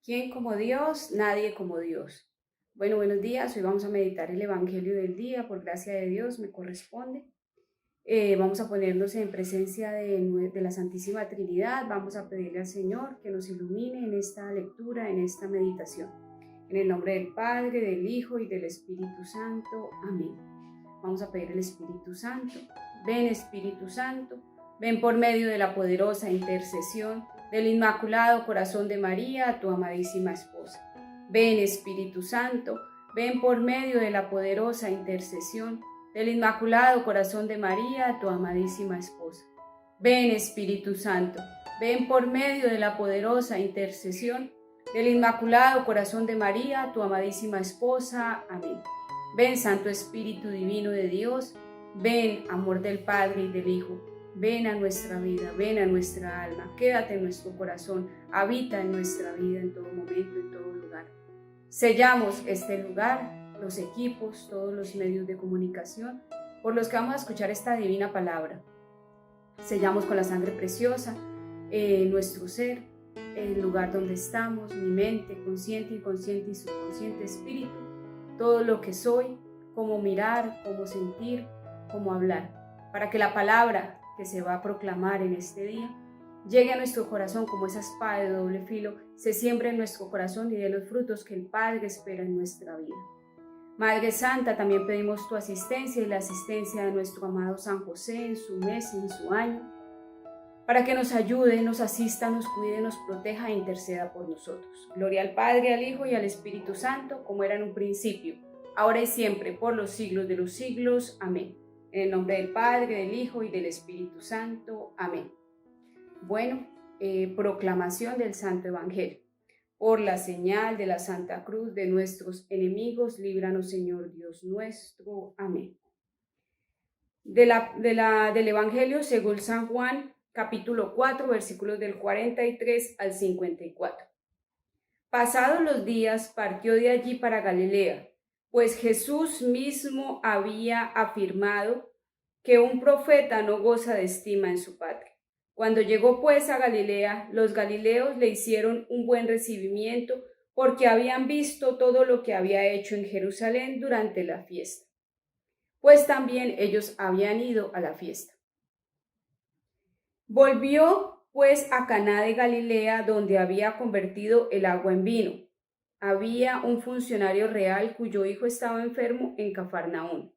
¿Quién como Dios? Nadie como Dios. Bueno, buenos días. Hoy vamos a meditar el Evangelio del día. Por gracia de Dios me corresponde. Vamos a ponernos en presencia de la Santísima Trinidad. Vamos a pedirle al Señor que nos ilumine en esta lectura, en esta meditación. En el nombre del Padre, del Hijo y del Espíritu Santo. Amén. Vamos a pedir al Espíritu Santo. Ven, Espíritu Santo. Ven por medio de la poderosa intercesión del Inmaculado Corazón de María, tu amadísima esposa. Ven, Espíritu Santo, ven por medio de la poderosa intercesión del Inmaculado Corazón de María, tu amadísima esposa. Ven, Espíritu Santo, ven por medio de la poderosa intercesión del Inmaculado Corazón de María, tu amadísima esposa. Amén. Ven, Santo Espíritu Divino de Dios, ven, amor del Padre y del Hijo. Ven a nuestra vida, ven a nuestra alma, quédate en nuestro corazón, habita en nuestra vida en todo momento, en todo lugar. Sellamos este lugar, los equipos, todos los medios de comunicación por los que vamos a escuchar esta divina palabra. Sellamos con la sangre preciosa nuestro ser, el lugar donde estamos, mi mente, consciente, inconsciente y subconsciente, espíritu, todo lo que soy, cómo mirar, cómo sentir, cómo hablar, para que la palabra que se va a proclamar en este día llegue a nuestro corazón como esa espada de doble filo, se siembre en nuestro corazón y dé los frutos que el Padre espera en nuestra vida. Madre Santa, también pedimos tu asistencia y la asistencia de nuestro amado San José en su mes, en su año, para que nos ayude, nos asista, nos cuide, nos proteja e interceda por nosotros. Gloria al Padre, al Hijo y al Espíritu Santo, como era en un principio, ahora y siempre, por los siglos de los siglos. Amén. En el nombre del Padre, del Hijo y del Espíritu Santo. Amén. Bueno, proclamación del Santo Evangelio. Por la señal de la Santa Cruz de nuestros enemigos, líbranos, Señor Dios nuestro. Amén. Del Evangelio según San Juan, capítulo 4, versículos del 43 al 54. Pasados los días, partió de allí para Galilea, pues Jesús mismo había afirmado que un profeta no goza de estima en su patria. Cuando llegó pues a Galilea, los galileos le hicieron un buen recibimiento porque habían visto todo lo que había hecho en Jerusalén durante la fiesta, pues también ellos habían ido a la fiesta. Volvió pues a Caná de Galilea, donde había convertido el agua en vino. Había un funcionario real cuyo hijo estaba enfermo en Cafarnaún.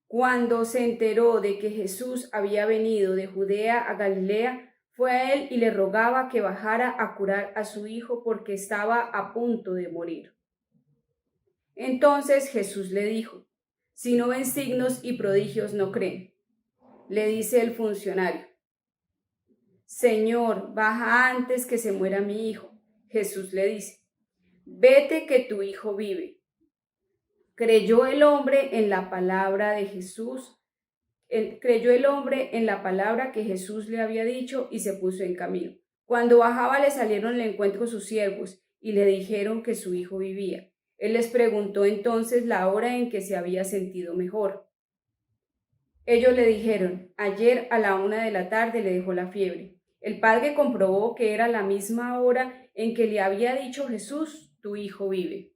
Cuando se enteró de que Jesús había venido de Judea a Galilea, fue a él y le rogaba que bajara a curar a su hijo porque estaba a punto de morir. Entonces Jesús le dijo: si no ven signos y prodigios, no creen. Le dice el funcionario: Señor, baja antes que se muera mi hijo. Jesús le dice: vete, que tu hijo vive. Creyó el hombre en la palabra de Jesús, creyó el hombre en la palabra que Jesús le había dicho y se puso en camino. Cuando bajaba le salieron al encuentro sus siervos y le dijeron que su hijo vivía. Él les preguntó entonces la hora en que se había sentido mejor. Ellos le dijeron: ayer a la 1:00 p.m. le dejó la fiebre. El padre comprobó que era la misma hora en que le había dicho Jesús: tu hijo vive.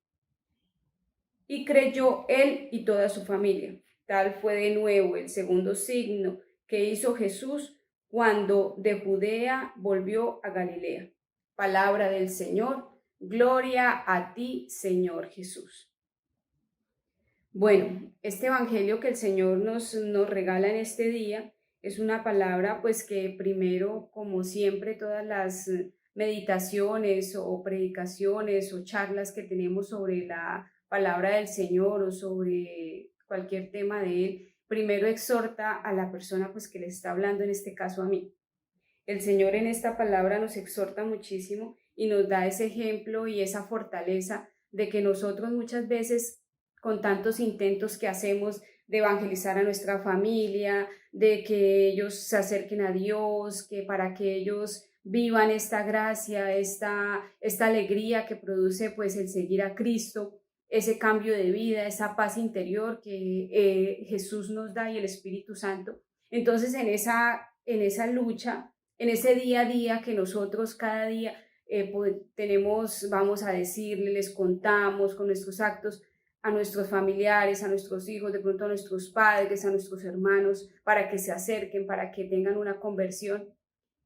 Y creyó él y toda su familia. Tal fue de nuevo el segundo signo que hizo Jesús cuando de Judea volvió a Galilea. Palabra del Señor. Gloria a ti, Señor Jesús. Bueno, este evangelio que el Señor nos regala en este día es una palabra pues que primero, como siempre, todas las meditaciones o predicaciones o charlas que tenemos sobre la palabra del Señor o sobre cualquier tema de Él, primero exhorta a la persona pues que le está hablando, en este caso a mí. El Señor en esta palabra nos exhorta muchísimo y nos da ese ejemplo y esa fortaleza de que nosotros muchas veces con tantos intentos que hacemos de evangelizar a nuestra familia, de que ellos se acerquen a Dios, que para que ellos vivan esta gracia, esta alegría que produce pues el seguir a Cristo, ese cambio de vida, esa paz interior que Jesús nos da y el Espíritu Santo. Entonces en esa lucha, en ese día a día que nosotros cada día pues, vamos a decirle, les contamos con nuestros actos a nuestros familiares, a nuestros hijos, de pronto a nuestros padres, a nuestros hermanos, para que se acerquen, para que tengan una conversión.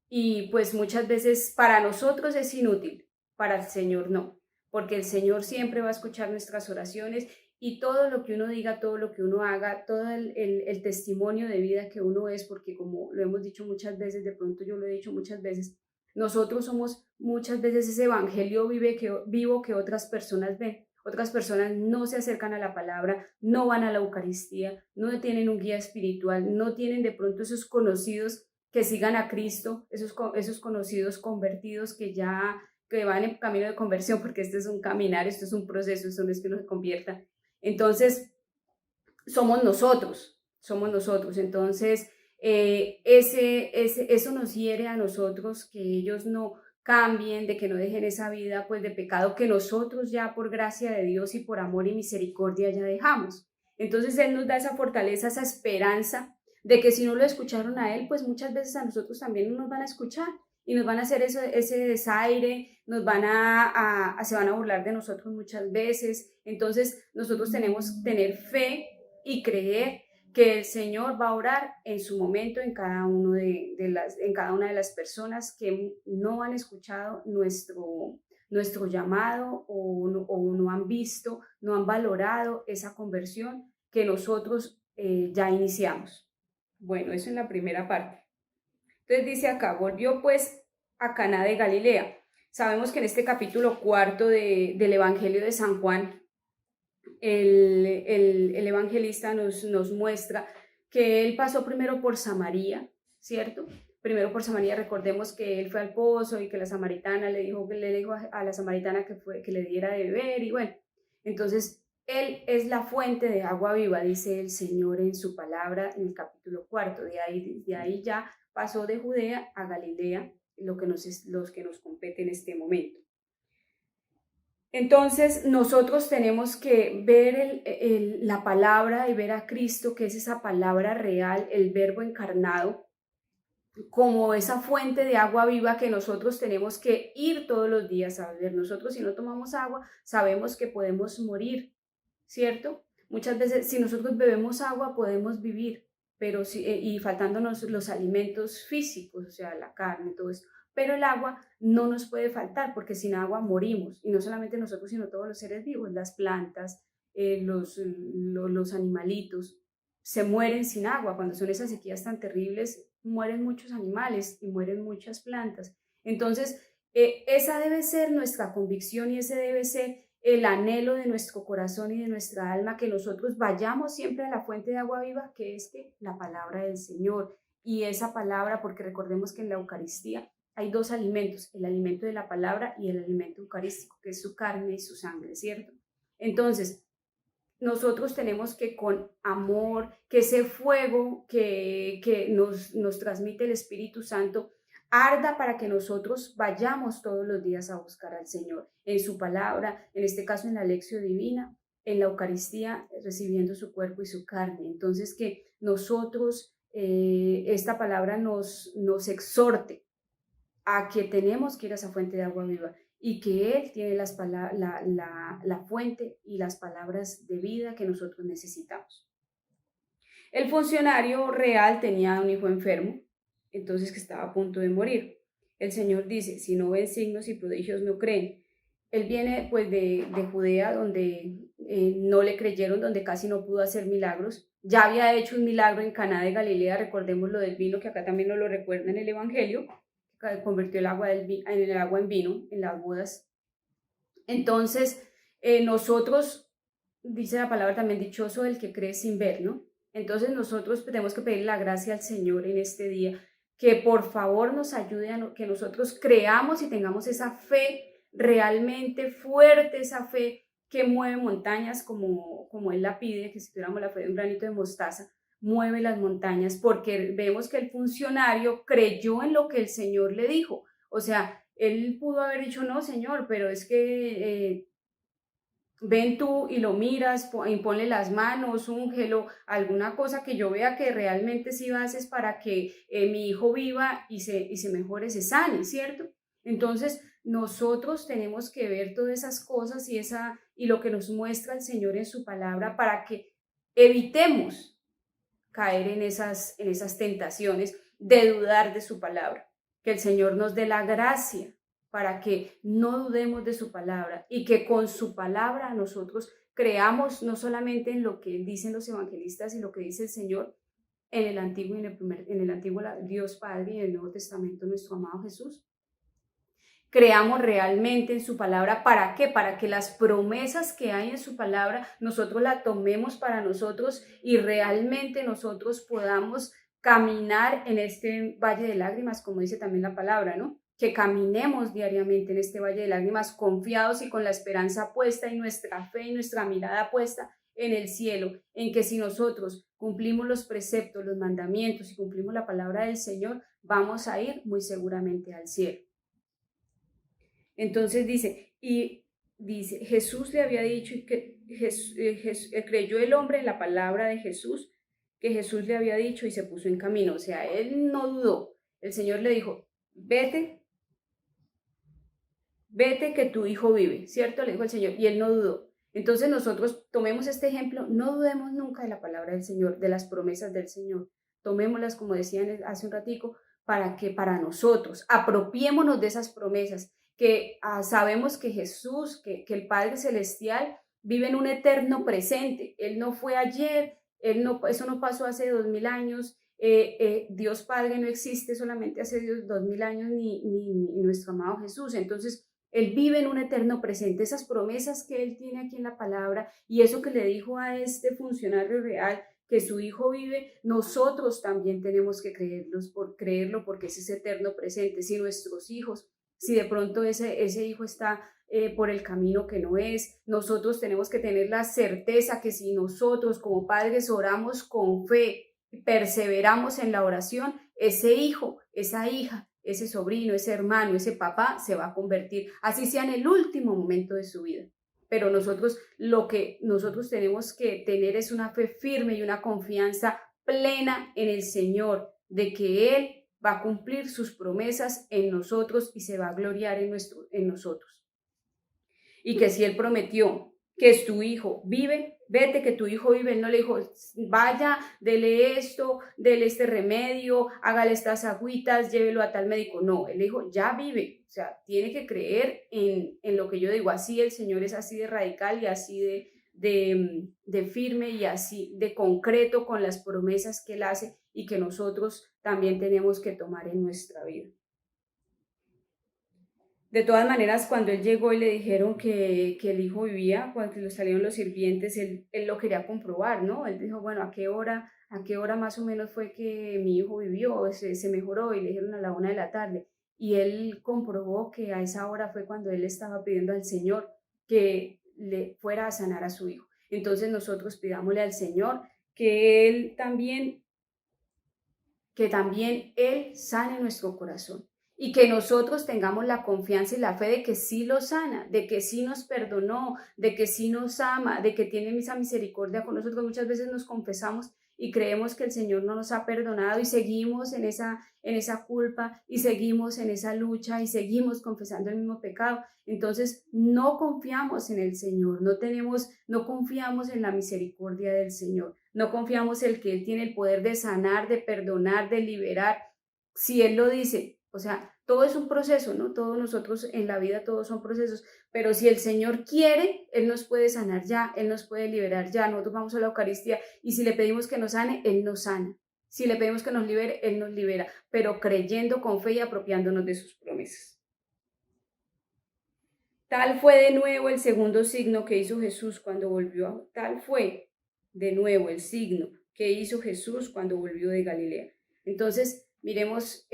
Y pues muchas veces para nosotros es inútil, para el Señor no, porque el Señor siempre va a escuchar nuestras oraciones y todo lo que uno diga, todo lo que uno haga, todo el testimonio de vida que uno es, porque como lo hemos dicho muchas veces, de pronto yo lo he dicho muchas veces, nosotros somos muchas veces ese evangelio vivo que otras personas ven. Otras personas no se acercan a la palabra, no van a la Eucaristía, no tienen un guía espiritual, no tienen de pronto esos conocidos que sigan a Cristo, esos conocidos convertidos que van en camino de conversión, porque este es un caminar, esto es un proceso, esto no es que uno se convierta. Entonces, somos nosotros. Entonces, eso nos hiere a nosotros, que ellos no cambien, de que no dejen esa vida pues de pecado que nosotros ya por gracia de Dios y por amor y misericordia ya dejamos. Entonces Él nos da esa fortaleza, esa esperanza de que si no lo escucharon a Él, pues muchas veces a nosotros también no nos van a escuchar y nos van a hacer ese desaire, se van a burlar de nosotros muchas veces. Entonces nosotros tenemos que tener fe y creer que el Señor va a orar en su momento en cada una de las personas que no han escuchado nuestro llamado o no han visto, no han valorado esa conversión que nosotros ya iniciamos. Bueno, eso en la primera parte. Entonces dice acá, volvió pues a Caná de Galilea. Sabemos que en este capítulo 4 del Evangelio de San Juan, el evangelista nos muestra que él pasó primero por Samaria, ¿cierto? Primero por Samaria, recordemos que él fue al pozo y que la samaritana le dijo a la samaritana que le diera de beber y bueno, entonces él es la fuente de agua viva, dice el Señor en su palabra en el capítulo 4, de ahí ya pasó de Judea a Galilea, los que nos compete en este momento. Entonces nosotros tenemos que ver la palabra y ver a Cristo, que es esa palabra real, el verbo encarnado, como esa fuente de agua viva que nosotros tenemos que ir todos los días a beber. Nosotros si no tomamos agua sabemos que podemos morir, ¿cierto? Muchas veces si nosotros bebemos agua podemos vivir, pero y faltándonos los alimentos físicos, o sea, la carne, todo eso. Pero el agua no nos puede faltar porque sin agua morimos, y no solamente nosotros, sino todos los seres vivos, las plantas, los animalitos, se mueren sin agua. Cuando son esas sequías tan terribles, mueren muchos animales y mueren muchas plantas. Entonces, esa debe ser nuestra convicción y ese debe ser el anhelo de nuestro corazón y de nuestra alma, que nosotros vayamos siempre a la fuente de agua viva, que es la palabra del Señor. Y esa palabra, porque recordemos que en la Eucaristía hay dos alimentos, el alimento de la palabra y el alimento eucarístico, que es su carne y su sangre, ¿cierto? Entonces, nosotros tenemos que con amor, que ese fuego que nos transmite el Espíritu Santo, arda para que nosotros vayamos todos los días a buscar al Señor en su palabra, en este caso en la Lección Divina, en la Eucaristía, recibiendo su cuerpo y su carne. Entonces que nosotros, esta palabra nos exhorte a que tenemos que ir a esa fuente de agua viva y que Él tiene la fuente y las palabras de vida que nosotros necesitamos. El funcionario real tenía un hijo enfermo, entonces que estaba a punto de morir. El Señor dice, si no ven signos y prodigios no creen. Él viene pues de Judea, donde no le creyeron, donde casi no pudo hacer milagros. Ya había hecho un milagro en Caná de Galilea, recordemos lo del vino, que acá también nos lo recuerda en el Evangelio, que convirtió el agua en vino en las bodas. Entonces, nosotros, dice la palabra también, dichoso el que cree sin ver, ¿no? Entonces nosotros tenemos que pedir la gracia al Señor en este día, que por favor nos ayude a que nosotros creamos y tengamos esa fe realmente fuerte, esa fe que mueve montañas como Él la pide, que si tuviéramos la fe de un granito de mostaza, mueve las montañas, porque vemos que el funcionario creyó en lo que el Señor le dijo. O sea, él pudo haber dicho, no, Señor, pero es que ven tú y lo miras, imponle las manos, úngelo, alguna cosa que yo vea que realmente sí haces para que mi hijo viva y se mejore, se sane, ¿cierto? Entonces, nosotros tenemos que ver todas esas cosas y lo que nos muestra el Señor en su palabra para que evitemos caer en esas tentaciones de dudar de su palabra. Que el Señor nos dé la gracia para que no dudemos de su palabra y que con su palabra nosotros creamos no solamente en lo que dicen los evangelistas y lo que dice el Señor en el antiguo y en el antiguo Dios Padre y en el Nuevo Testamento nuestro amado Jesús. Creamos realmente en su palabra. ¿Para qué? Para que las promesas que hay en su palabra nosotros las tomemos para nosotros y realmente nosotros podamos caminar en este valle de lágrimas, como dice también la palabra, ¿no? Que caminemos diariamente en este valle de lágrimas confiados y con la esperanza puesta y nuestra fe y nuestra mirada puesta en el cielo, en que si nosotros cumplimos los preceptos, los mandamientos y cumplimos la palabra del Señor, vamos a ir muy seguramente al cielo. Entonces dice, Jesús le había dicho que creyó el hombre en la palabra de Jesús, que Jesús le había dicho y se puso en camino. O sea, él no dudó. El Señor le dijo, vete que tu hijo vive, ¿cierto? Le dijo el Señor, y él no dudó. Entonces nosotros tomemos este ejemplo, no dudemos nunca de la palabra del Señor, de las promesas del Señor. Tomémoslas, como decían hace un ratico, para nosotros, apropiémonos de esas promesas, que sabemos que Jesús, que el Padre Celestial vive en un eterno presente. Él no fue ayer, eso no pasó hace 2000 años, Dios Padre no existe solamente hace 2000 años, ni nuestro amado Jesús. Entonces, Él vive en un eterno presente. Esas promesas que Él tiene aquí en la palabra y eso que le dijo a este funcionario real, que su hijo vive, nosotros también tenemos que creerlo porque es ese eterno presente. Si nuestros hijos, si de pronto ese hijo está por el camino que no es, nosotros tenemos que tener la certeza que si nosotros como padres oramos con fe, perseveramos en la oración, ese hijo, esa hija, ese sobrino, ese hermano, ese papá se va a convertir, así sea en el último momento de su vida. Pero lo que nosotros tenemos que tener es una fe firme y una confianza plena en el Señor, de que Él va a cumplir sus promesas en nosotros y se va a gloriar en nosotros. Y que si Él prometió que tu hijo vive, vete que tu hijo vive. Él no le dijo, vaya, dele esto, dele este remedio, hágale estas agüitas, llévelo a tal médico. No, Él le dijo, ya vive. O sea, tiene que creer en lo que yo digo. Así el Señor es así de radical y así de firme y así de concreto con las promesas que Él hace y que nosotros también tenemos que tomar en nuestra vida. De todas maneras, cuando él llegó y le dijeron que el hijo vivía, cuando le salieron los sirvientes, él lo quería comprobar, ¿no? Él dijo, bueno, ¿a qué hora más o menos fue que mi hijo vivió, se mejoró? Y le dijeron a la 1 de la tarde. Y él comprobó que a esa hora fue cuando él estaba pidiendo al Señor que le fuera a sanar a su hijo. Entonces nosotros pidámosle al Señor que también Él sane nuestro corazón y que nosotros tengamos la confianza y la fe de que sí lo sana, de que sí nos perdonó, de que sí nos ama, de que tiene esa misericordia con nosotros. Muchas veces nos confesamos y creemos que el Señor no nos ha perdonado y seguimos en esa culpa y seguimos en esa lucha y seguimos confesando el mismo pecado. Entonces no confiamos en el Señor, no confiamos en la misericordia del Señor, no confiamos en que Él tiene el poder de sanar, de perdonar, de liberar. Si Él lo dice, o sea, todo es un proceso, ¿no? Todos nosotros en la vida, todos son procesos, pero si el Señor quiere, Él nos puede sanar ya, Él nos puede liberar ya. Nosotros vamos a la Eucaristía y si le pedimos que nos sane, Él nos sana. Si le pedimos que nos libere, Él nos libera, pero creyendo con fe y apropiándonos de sus promesas. Tal fue de nuevo el segundo signo que hizo Jesús cuando volvió. Tal fue de nuevo el signo que hizo Jesús cuando volvió de Galilea. Entonces, miremos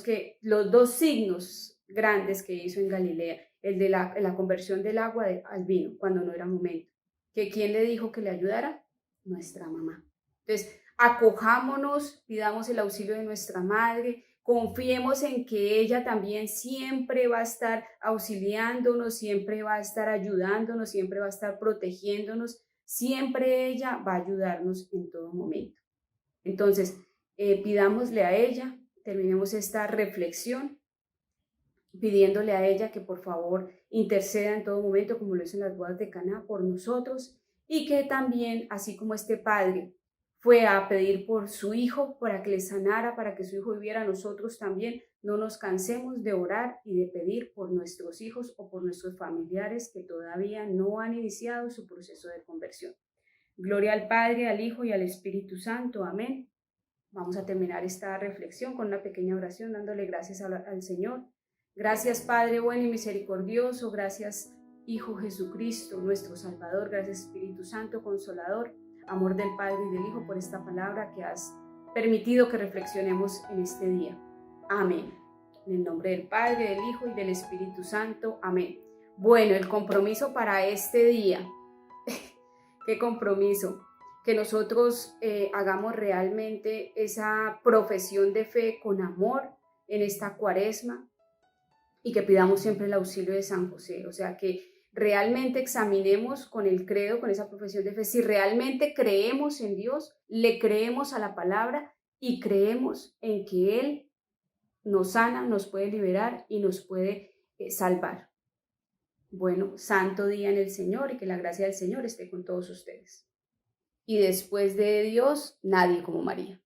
que los dos signos grandes que hizo en Galilea el de la conversión del agua al vino, cuando no era momento. ¿Que quién le dijo que le ayudara? Nuestra mamá. Entonces, acojámonos, pidamos el auxilio de nuestra madre, confiemos en que ella también siempre va a estar auxiliándonos, siempre va a estar ayudándonos, siempre va a estar protegiéndonos, siempre ella va a ayudarnos en todo momento. Entonces, pidámosle a ella, terminemos esta reflexión pidiéndole a ella que por favor interceda en todo momento, como lo hizo en las bodas de Caná, por nosotros, y que también, así como este padre fue a pedir por su hijo para que le sanara, para que su hijo viviera, nosotros también no nos cansemos de orar y de pedir por nuestros hijos o por nuestros familiares que todavía no han iniciado su proceso de conversión. Gloria al Padre, al Hijo y al Espíritu Santo. Amén. Vamos a terminar esta reflexión con una pequeña oración dándole gracias al Señor. Gracias Padre bueno y misericordioso, gracias Hijo Jesucristo, nuestro Salvador, gracias Espíritu Santo Consolador, amor del Padre y del Hijo por esta palabra que has permitido que reflexionemos en este día. Amén. En el nombre del Padre, del Hijo y del Espíritu Santo. Amén. Bueno, el compromiso para este día. ¿Qué compromiso? Que nosotros hagamos realmente esa profesión de fe con amor en esta cuaresma y que pidamos siempre el auxilio de San José. O sea, que realmente examinemos con el credo, con esa profesión de fe, si realmente creemos en Dios, le creemos a la palabra y creemos en que Él nos sana, nos puede liberar y nos puede salvar. Bueno, santo día en el Señor y que la gracia del Señor esté con todos ustedes. Y después de Dios, nadie como María.